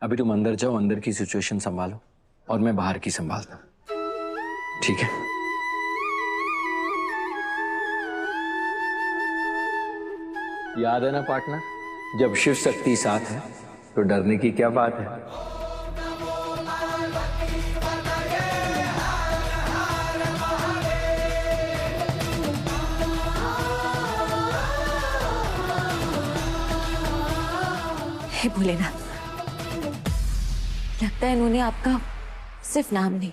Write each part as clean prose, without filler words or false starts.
अभी तुम अंदर जाओ, अंदर की सिचुएशन संभालो और मैं बाहर की संभालता हूं, ठीक है? याद है ना पार्टनर, जब शिव शक्ति साथ है तो डरने की क्या बात है। हे भोलेनाथ, लगता है इन्होंने आपका सिर्फ नाम नहीं,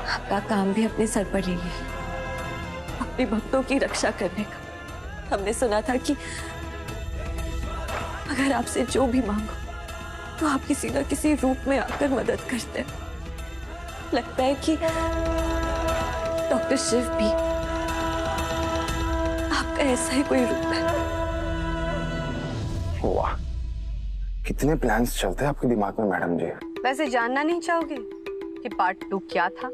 आपका काम भी अपने सर पर ले लिया, अपने भक्तों की रक्षा करने का। हमने सुना था कि अगर आपसे जो भी मांगो तो आप किसी न किसी रूप में आकर मदद करते हैं। लगता है कि डॉक्टर शिव भी आपका ऐसा ही कोई रूप है। वाह, कितने प्लान्स चलते हैं आपके दिमाग में मैडम जी। वैसे जानना नहीं चाहोगे कि पार्ट 2 क्या था?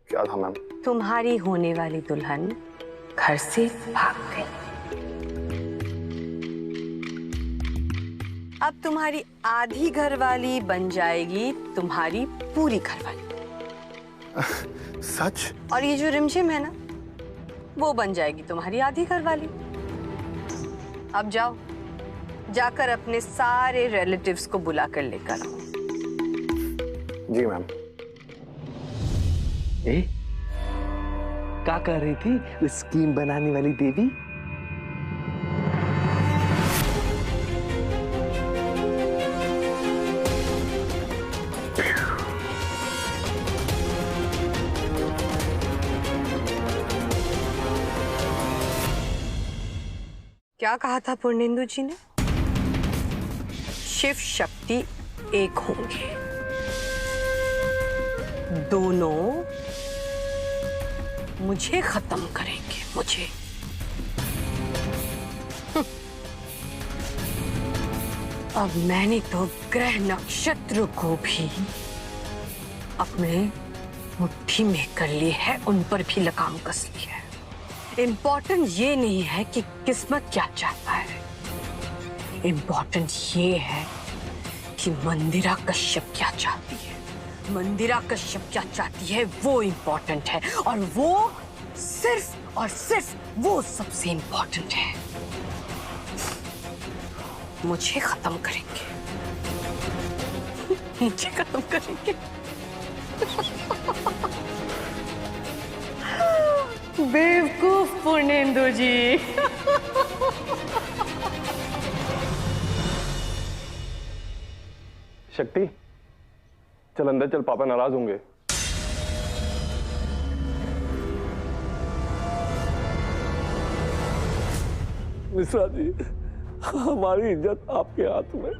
क्या था मैम? तुम्हारी होने वाली दुल्हन घर से भाग गई। अब तुम्हारी आधी घरवाली बन जाएगी तुम्हारी पूरी घरवाली। सच? और ये जो रिमझिम है ना, वो बन जाएगी तुम्हारी आधी घरवाली। अब जाओ, जाकर अपने सारे रिलेटिव्स को बुला कर लेकर आओ। जी मैम। क्या कर रही थी उस स्कीम बनाने वाली देवी? क्या कहा था पूर्णेंदु जी ने? शिव शक्ति एक होंगे, दोनों मुझे खत्म करेंगे, मुझे। अब मैंने तो ग्रह नक्षत्र को भी अपने मुट्ठी में कर ली है, उन पर भी लगाम कस ली है। इम्पोर्टेंट ये नहीं है कि किस्मत क्या चाहता है, इम्पोर्टेंट ये है कि मंदिरा कश्यप क्या चाहती है। मंदिरा कश्यप क्या चाहती है वो इम्पोर्टेंट है, और वो सिर्फ और सिर्फ वो सबसे इम्पोर्टेंट है। मुझे खत्म करेंगे, मुझे खत्म करेंगे। बेवकूफ पूर्णेंदु जी। शक्ति, चल अंदर चल, पापा नाराज होंगे। मिश्रा जी, हमारी इज्जत आपके हाथ में।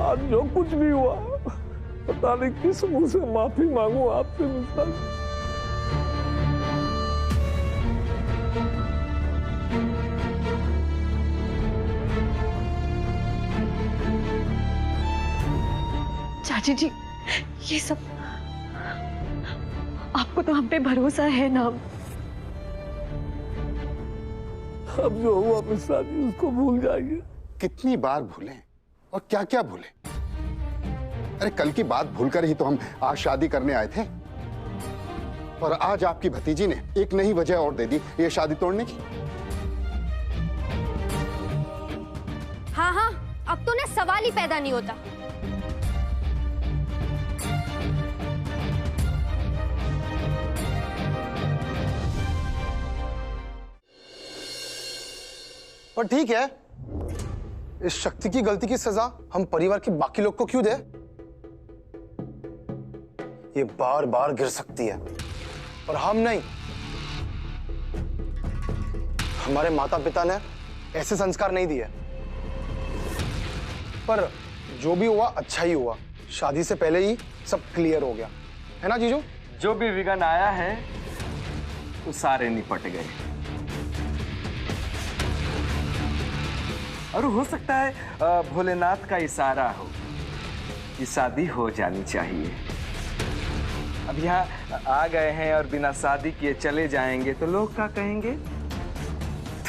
आज जो कुछ भी हुआ, पता नहीं किस मुंह से माफी मांगू आपसे मिश्रा जी। चाची जी, ये सब आपको तो हम पे भरोसा है ना। अब जो हुआ मिश्रा जी उसको भूल जाइए। कितनी बार भूलें और क्या क्या भूलें? अरे कल की बात भूलकर ही तो हम आज शादी करने आए थे, और आज आपकी भतीजी ने एक नई वजह और दे दी ये शादी तोड़ने की। हाँ हाँ, अब तो ना सवाल ही पैदा नहीं होता। पर ठीक है, इस शक्ति की गलती की सजा हम परिवार के बाकी लोग को क्यों दे? ये बार बार गिर सकती है, पर हम नहीं। हमारे माता पिता ने ऐसे संस्कार नहीं दिए। पर जो भी हुआ अच्छा ही हुआ, शादी से पहले ही सब क्लियर हो गया, है ना जीजू? जो भी विघ्न आया है वो सारे निपट गए, और हो सकता है भोलेनाथ का इशारा हो कि शादी हो जानी चाहिए। अब यहाँ आ गए हैं और बिना शादी किए चले जाएंगे तो लोग क्या कहेंगे?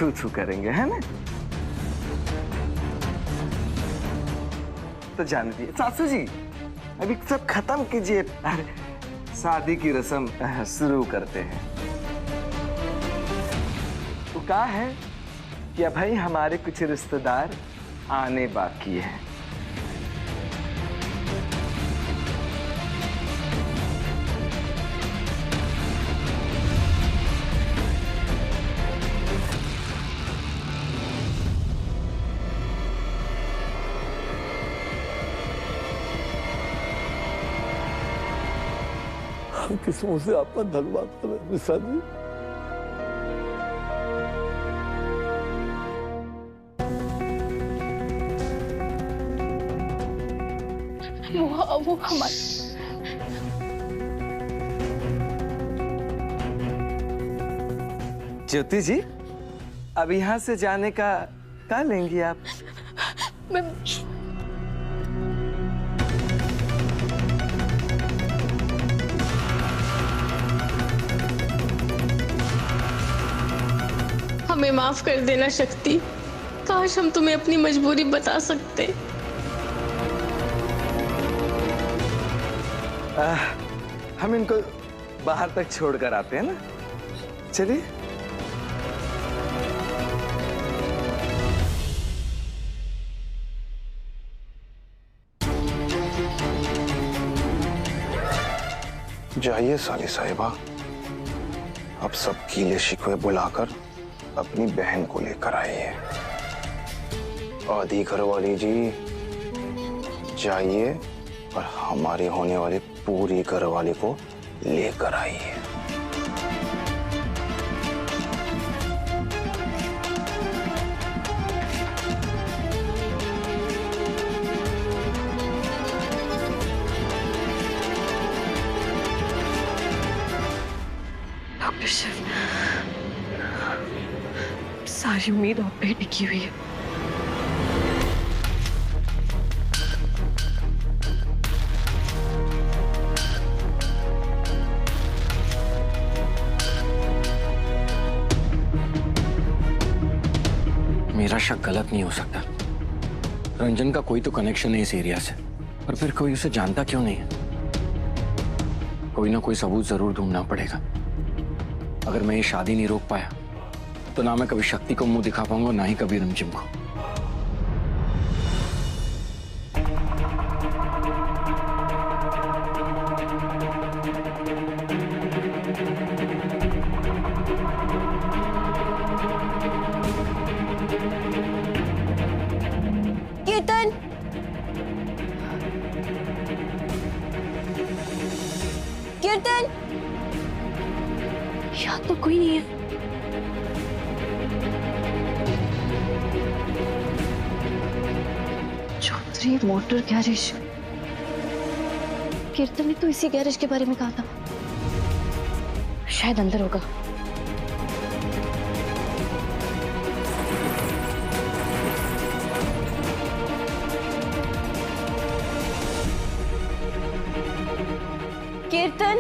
थू थू करेंगे, है ना? तो जानती है। सासू जी अभी सब खत्म कीजिए, शादी की रस्म शुरू करते हैं। तो कहा है कि अब भाई हमारे कुछ रिश्तेदार आने बाकी है। किस्मों से आपका धन्यवाद करें मिश्रा जी। वो हमारे ज्योति जी, अब यहाँ से जाने का क्या लेंगी आप? हमें माफ कर देना शक्ति, काश हम तुम्हें अपनी मजबूरी बता सकते। हम इनको बाहर तक छोड़कर आते हैं ना, चलिए। जाइए साली साहिबा, अब सब कीले शिकवे बुलाकर अपनी बहन को लेकर आइए। आदि घरवाली जी जाइए और हमारी होने वाली पूरी घरवाली को लेकर आइए। डॉक्टर शिव, सारी उम्मीद आप पे टिकी हुई है। मेरा शक गलत नहीं हो सकता। रंजन का कोई तो कनेक्शन है इस एरिया से, पर फिर कोई उसे जानता क्यों नहीं है? कोई ना कोई सबूत जरूर ढूंढना पड़ेगा। अगर मैं ये शादी नहीं रोक पाया तो ना मैं कभी शक्ति को मुंह दिखा पाऊंगा, ना ही कभी रिमझिम को। कीर्तन, कीर्तन, यहाँ तो कोई नहीं है। चौधरी मोटर गैरेज, कीर्तन ने तो इसी गैरेज के बारे में कहा था, शायद अंदर होगा। कीर्तन,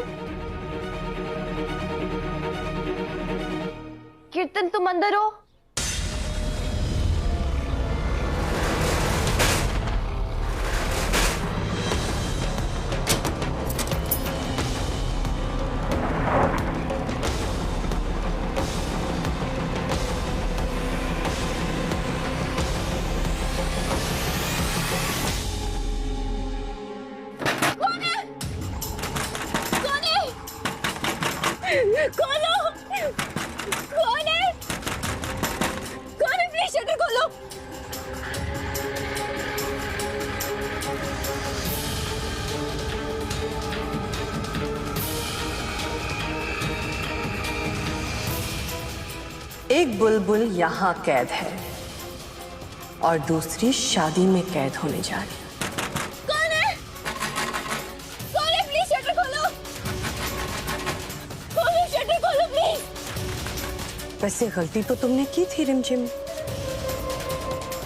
कीर्तन तुम अंदर हो? खोलो, कौन है? कौन है? प्लीज शटर खोलो। एक बुलबुल यहाँ कैद है और दूसरी शादी में कैद होने जा रही है। कौन है? कौन है? प्लीज शटर खोलो। खोलो, शटर खोलो प्लीज। वैसे गलती तो तुमने की थी रिमझिम,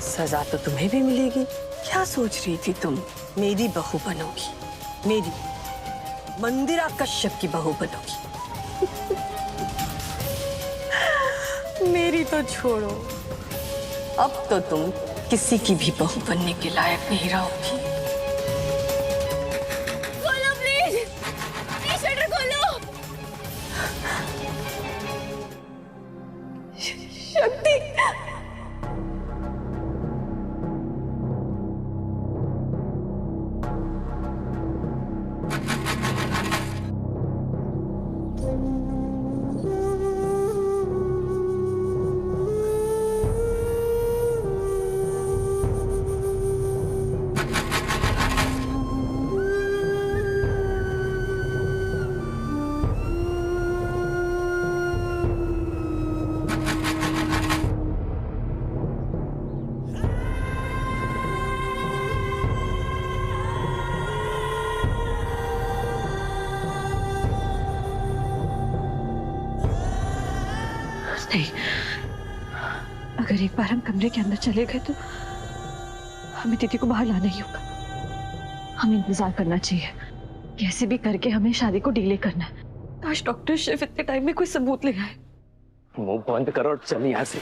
सजा तो तुम्हें भी मिलेगी। क्या सोच रही थी तुम मेरी बहू बनोगी? मेरी मंदिरा कश्यप की बहू बनोगी? मेरी तो छोड़ो, अब तो तुम किसी की भी बहू बनने के लायक नहीं रहोगी। नहीं, अगर एक बार हम कमरे के अंदर चले गए तो हमें दीदी को बाहर लाना ही होगा। हमें इंतजार करना चाहिए, कैसे भी करके हमें शादी को डिले करना है। आज डॉक्टर शिव इतने टाइम में कोई सबूत ले आए। मुंह बंद करो और चल यहाँ से।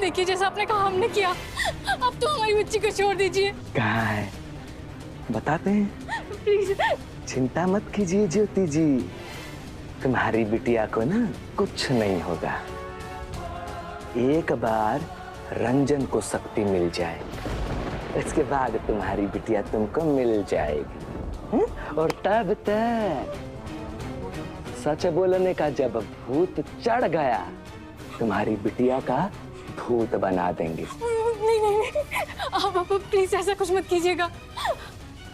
देखिए जैसा आपने कहा हमने किया, अब तो हमारी बच्ची को छोड़ दीजिए। कहाँ है बताते हैं। प्लीज। चिंता मत कीजिए ज्योति जी, तुम्हारी बिटिया को ना कुछ नहीं होगा। एक बार रंजन को शक्ति मिल जाए, इसके बाद तुम्हारी बिटिया तुमको मिल जाएगी। और तब तक सच बोलने का जब भूत चढ़ गया, तुम्हारी बिटिया का भूत बना देंगे। नहीं नहीं नहीं, आप प्लीज ऐसा कुछ मत कीजिएगा,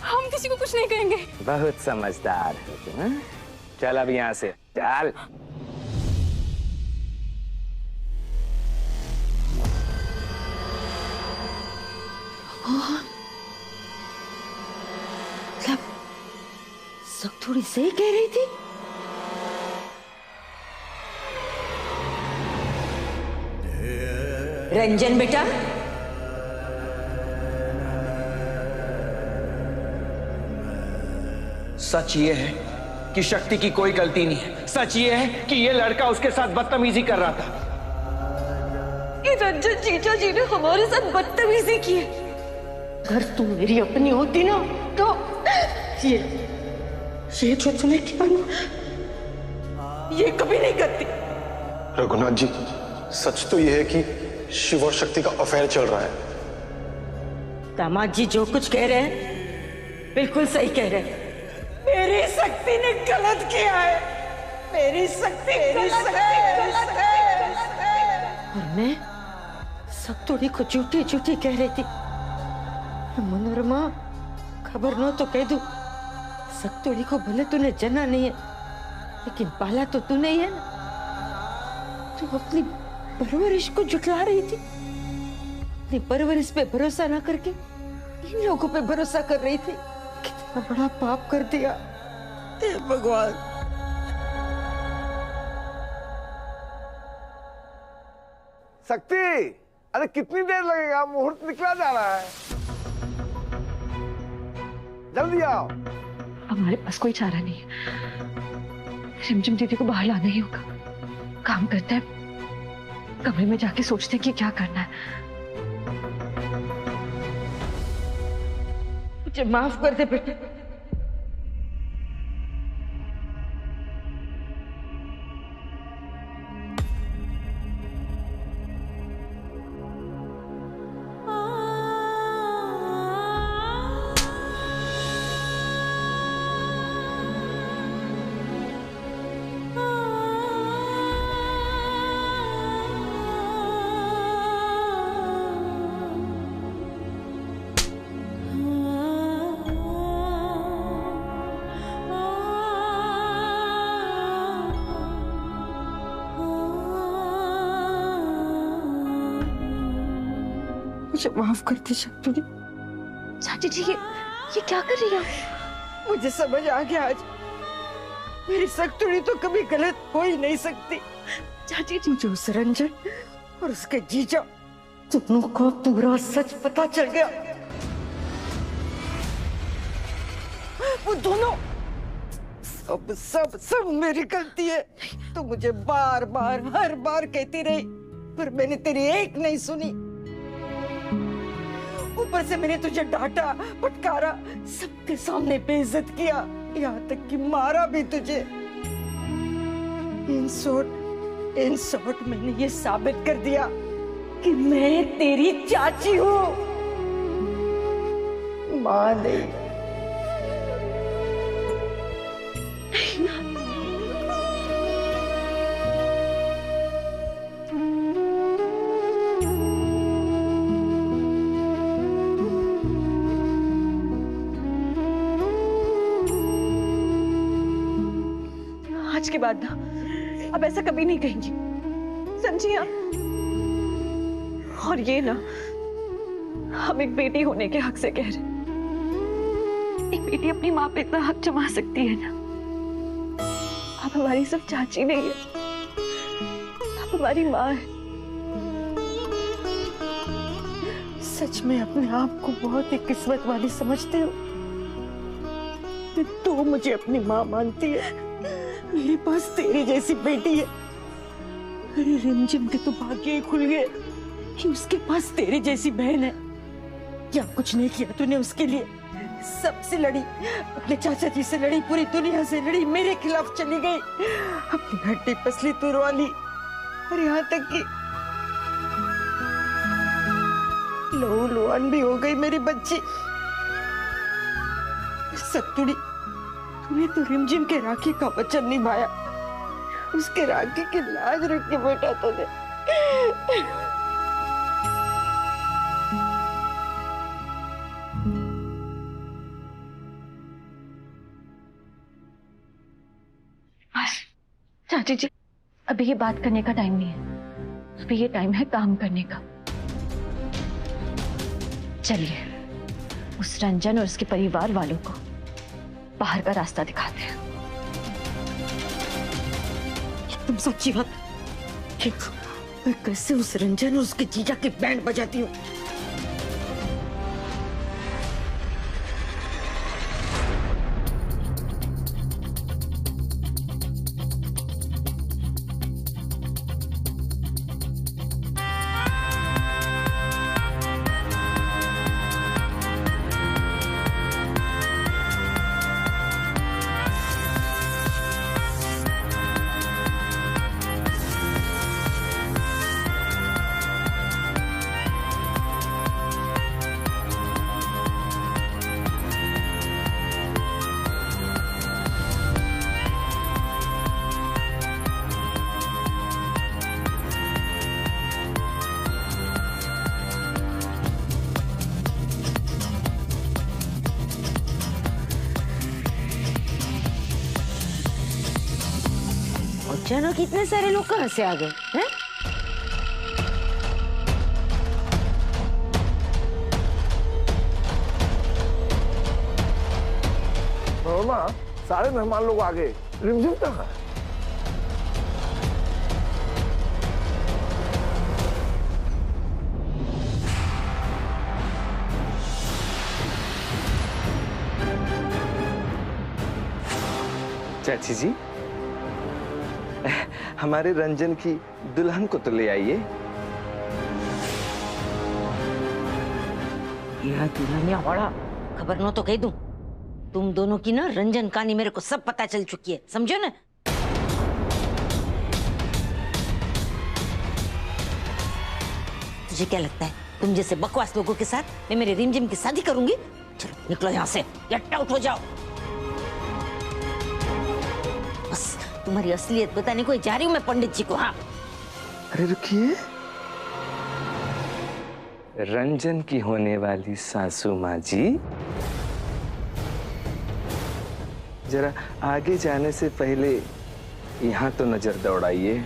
हम किसी को कुछ नहीं कहेंगे। बहुत समझदार हो तुम, हाँ? चल अब यहाँ से चल। मतलब सब थोड़ी सही कह रही थी। रंजन बेटा, सच ये है कि शक्ति की कोई गलती नहीं है। सच ये है कि ये लड़का उसके साथ बदतमीजी कर रहा था। ये रंजन जीजा जी ने हमारे साथ बदतमीजी की है। अगर तू मेरी अपनी होती ना तो ये जो तूने किया ना, ये कभी नहीं करती। रघुनाथ जी, सच तो यह है कि शिव और शक्ति का अफेयर चल रहा है। दामाद जी जो कुछ कह रहे हैं बिल्कुल सही कह रहे हैं। मेरी शक्ति ने गलत किया है। मेरी शक्ति गलत है। और मैं शक्तुड़ी को झूठी झूठी कह रही थी। मनोरमा, खबर न तो कह दूं, शक्तुड़ी को भले तूने जना नहीं है, लेकिन पाला तो तूने ही है ना। तू अपनी परवरिश को जुटला रही थी। अपनी परवरिश पे भरोसा ना करके इन लोगों पे भरोसा कर रही थी। कितना बड़ा पाप कर दिया। हे भगवान। शक्ति, अरे कितनी देर लगेगा? मुहूर्त निकला जा रहा है, जल्दी आओ। हमारे पास कोई चारा नहीं है। रिमझिम दीदी को बाहर लाना ही होगा। काम करते हैं, कमरे में जाके सोचते हैं कि क्या करना है। मुझे माफ कर दे बेटा। मुझे माफ कर दे शक्तुड़ी। चाची जी ये क्या कर रही है? मुझे समझ आ गया आज। मेरी शक्तुड़ी तो कभी गलत हो ही नहीं सकती। चाची जी, मुझे उस रंजन और उसके जीजा दोनों को पूरा सच पता चल गया। वो दोनों सब सब सब मेरी गलती है। तो मुझे बार बार हर बार कहती रही, पर मैंने तेरी एक नहीं सुनी। ऊपर से मैंने तुझे डांटा, फटकारा, सबके सामने बेइज्जत किया, यहाँ तक कि मारा भी तुझे। इन शॉर्ट मैंने ये साबित कर दिया कि मैं तेरी चाची हूँ, माँ नहीं। आज के बाद ना अब ऐसा कभी नहीं कहेंगी, समझी आप? और ये ना हम एक बेटी होने के हक से कह रहे हैं। एक बेटी अपनी माँ पे इतना हक जमा सकती है ना। आप हमारी सिर्फ चाची नहीं है, आप हमारी माँ है। सच में अपने आप को बहुत ही किस्मत वाली समझते हो। तो मुझे अपनी माँ मानती है, मेरे पास तेरी जैसी बेटी है। अरे रिमझिम के तो भाग्य ही खुल गए कि उसके पास तेरी जैसी बहन है। क्या कुछ नहीं किया तूने उसके लिए, सबसे लड़ी, अपने चाचा जी से लड़ी, पूरी दुनिया से लड़ी, मेरे खिलाफ चली गई, अपनी हड्डी पसली तुरवा ली, और यहाँ तक कि लहू लुहान भी हो गई मेरी बच्ची। सत्तुड़ी, तूने तो रिमझिम के राखी का वचन निभाया, उसके राखी की लाज रख के बेटा तूने। बस चाची जी, अभी ये बात करने का टाइम नहीं है, अभी ये टाइम है काम करने का। चलिए उस रंजन और उसके परिवार वालों को बाहर का रास्ता दिखाते हैं। तुम सच्ची बात देखो, मैं कैसे उस रंजन और उसके जीजा की बैंड बजाती हूँ। अचानक इतने सारे लोग कहाँ से आ गए हैं? मामा, सारे मेहमान लोग आ गए, रिमझिम कहाँ है? चाची जी, हमारे रंजन की दुल्हन को तो ले आइए। यह दुल्हनिया बड़ा खबर न तो कह दूं, तुम दोनों की ना रंजन कहानी मेरे को सब पता चल चुकी है, समझो ना। तुझे क्या लगता है, तुम जैसे बकवास लोगों के साथ मैं मेरे रिमझिम की शादी करूंगी? चलो निकलो यहाँ से, गेट आउट हो जाओ। बस तुम्हारी असलियत बताने को जा रही हूँ मैं पंडित जी को। हाँ, अरे रुकिए, रंजन की होने वाली सासू माँ जी, जरा आगे जाने से पहले यहाँ तो नजर दौड़ाइए।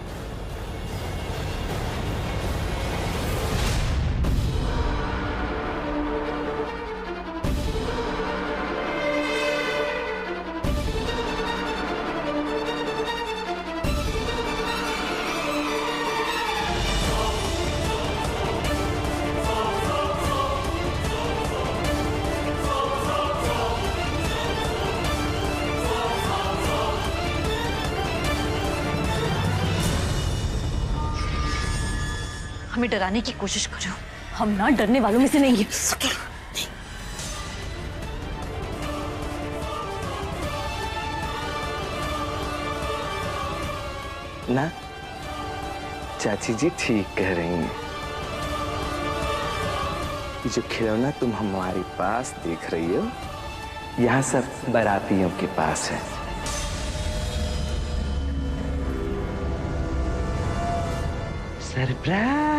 हमें डराने की कोशिश कर रहे हो, हम ना डरने वालों में से नहीं है। ना, चाची जी ठीक कह रही हैं। ये जो खिलौना तुम हमारे पास देख रही हो, यहाँ सब बारातियों के पास है। सरप्राइज।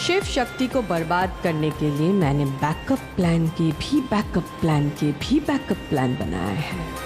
शिव शक्ति को बर्बाद करने के लिए मैंने बैकअप प्लान के भी बैकअप प्लान के भी बैकअप प्लान बनाया है।